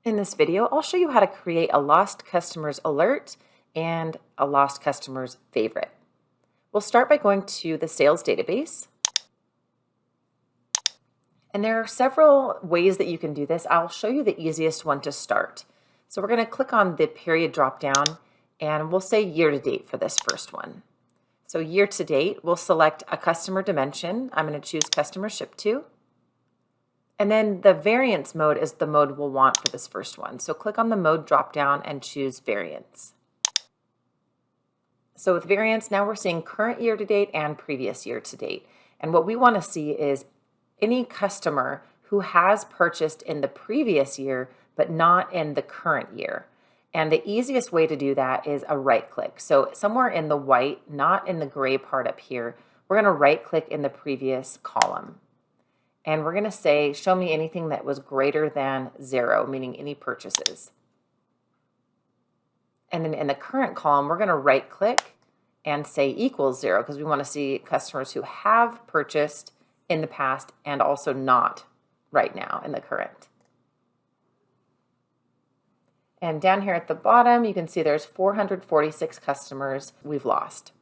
In this video, I'll show you how to create a lost customers alert and a lost customers favorite. We'll start by going to the sales database. And there are several ways that you can do this. I'll show you the easiest one to start. So we're going to click on the period dropdown and we'll say year to date for this first one. So year to date, we'll select a customer dimension. I'm going to choose customer shipped to. And then the variance mode is the mode we'll want for this first one. So click on the mode dropdown and choose variance. So with variance, now we're seeing current year to date and previous year to date. And what we want to see is any customer who has purchased in the previous year, but not in the current year. And the easiest way to do that is a right click. So somewhere in the white, not in the gray part up here, we're going to right click in the previous column. And we're going to say, show me anything that was greater than 0, meaning any purchases. And then in the current column, we're going to right click and say equals 0 because we want to see customers who have purchased in the past and also not right now in the current. And down here at the bottom, you can see there's 446 customers we've lost.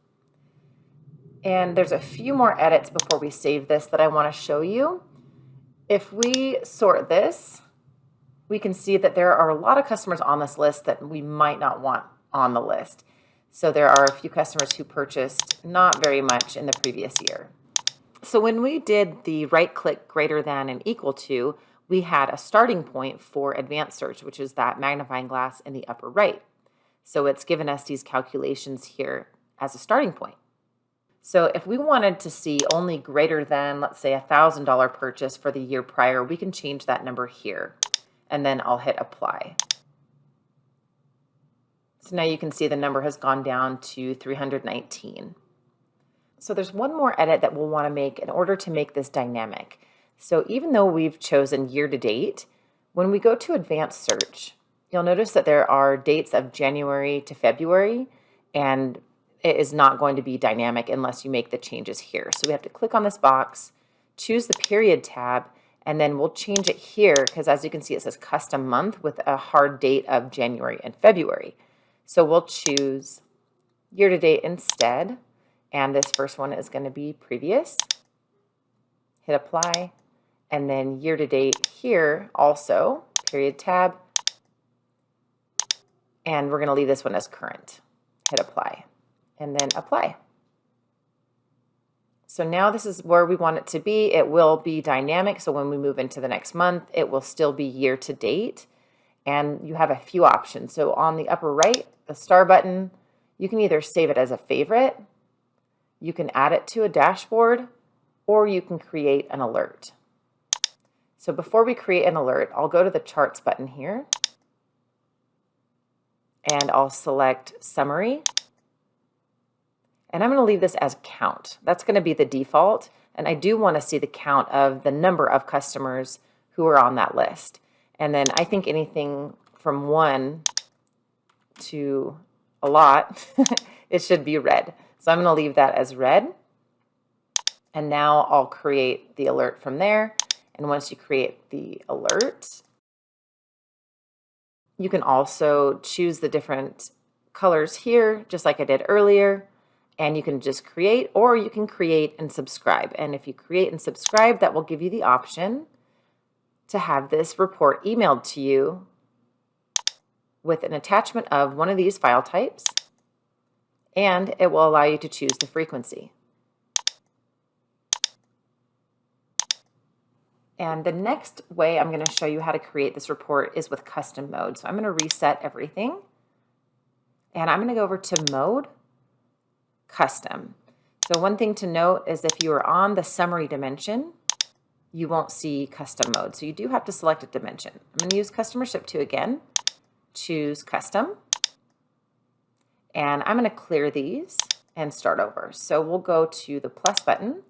And there's a few more edits before we save this that I want to show you. If we sort this, we can see that there are a lot of customers on this list that we might not want on the list. So there are a few customers who purchased not very much in the previous year. So when we did the right click greater than and equal to, we had a starting point for advanced search, which is that magnifying glass in the upper right. So it's given us these calculations here as a starting point. So if we wanted to see only greater than, let's say, $1,000 purchase for the year prior, we can change that number here. And then I'll hit apply. So now you can see the number has gone down to 319. So there's one more edit that we'll want to make in order to make this dynamic. So even though we've chosen year to date, when we go to advanced search, you'll notice that there are dates of January to February, and it is not going to be dynamic unless you make the changes here. So we have to click on this box, choose the period tab, and then we'll change it here because as you can see, it says custom month with a hard date of January and February. So we'll choose year to date instead. And this first one is going to be previous. Hit apply. And then year to date here also, period tab. And we're going to leave this one as current. Hit apply. And then apply. So now this is where we want it to be. It will be dynamic. So when we move into the next month, it will still be year to date. And you have a few options. So on the upper right, the star button, you can either save it as a favorite, you can add it to a dashboard, or you can create an alert. So before we create an alert, I'll go to the charts button here and I'll select summary. And I'm going to leave this as count. That's going to be the default. And I do want to see the count of the number of customers who are on that list. And then I think anything from 1 to a lot, it should be red. So I'm going to leave that as red. And now I'll create the alert from there. And once you create the alert, you can also choose the different colors here, just like I did earlier. And you can just create, or you can create and subscribe. And if you create and subscribe, that will give you the option to have this report emailed to you with an attachment of one of these file types. And it will allow you to choose the frequency. And the next way I'm going to show you how to create this report is with custom mode. So I'm going to reset everything. And I'm going to go over to mode, custom. So one thing to note is if you are on the summary dimension, you won't see custom mode. So you do have to select a dimension. I'm going to use customer shipped to again, choose custom. And I'm going to clear these and start over. So we'll go to the plus button,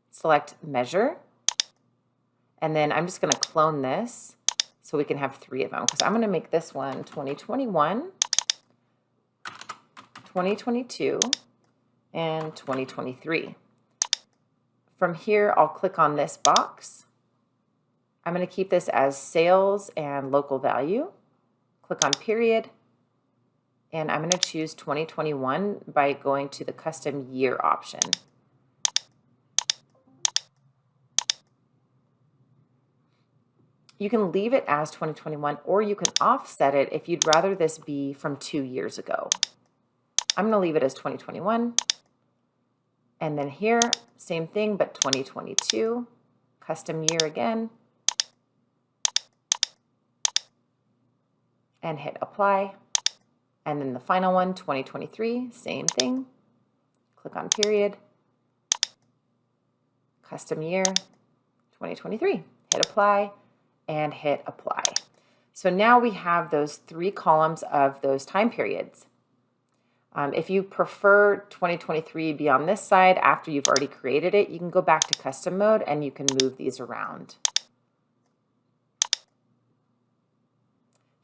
select measure, and then I'm just going to clone this so we can have 3 of them because I'm going to make this one 2021, 2022, and 2023. From here, I'll click on this box. I'm going to keep this as sales and local value. Click on period. And I'm going to choose 2021 by going to the custom year option. You can leave it as 2021, or you can offset it if you'd rather this be from 2 years ago. I'm going to leave it as 2021. And then here, same thing, but 2022, custom year again. And hit apply. And then the final one, 2023, same thing. Click on period. Custom year, 2023. Hit apply and hit apply. So now we have those 3 columns of those time periods. If you prefer 2023 be on this side after you've already created it, you can go back to custom mode and you can move these around.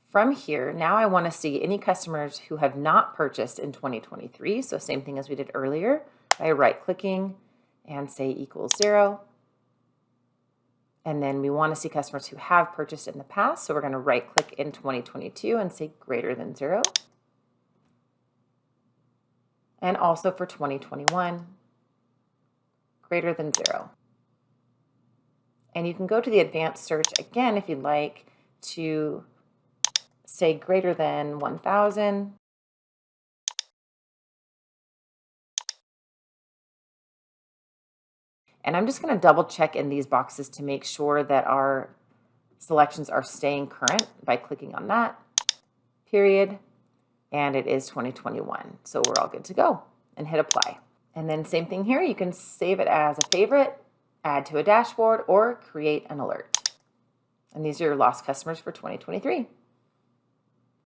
From here, now I want to see any customers who have not purchased in 2023. So same thing as we did earlier by right-clicking and say equals 0. And then we want to see customers who have purchased in the past. So we're going to right-click in 2022 and say greater than 0. And also for 2021, greater than 0. And you can go to the advanced search again if you'd like to say greater than 1,000. And I'm just going to double check in these boxes to make sure that our selections are staying current by clicking on that, period, and it is 2021. So we're all good to go and hit apply. And then same thing here, you can save it as a favorite, add to a dashboard, or create an alert. And these are your lost customers for 2023.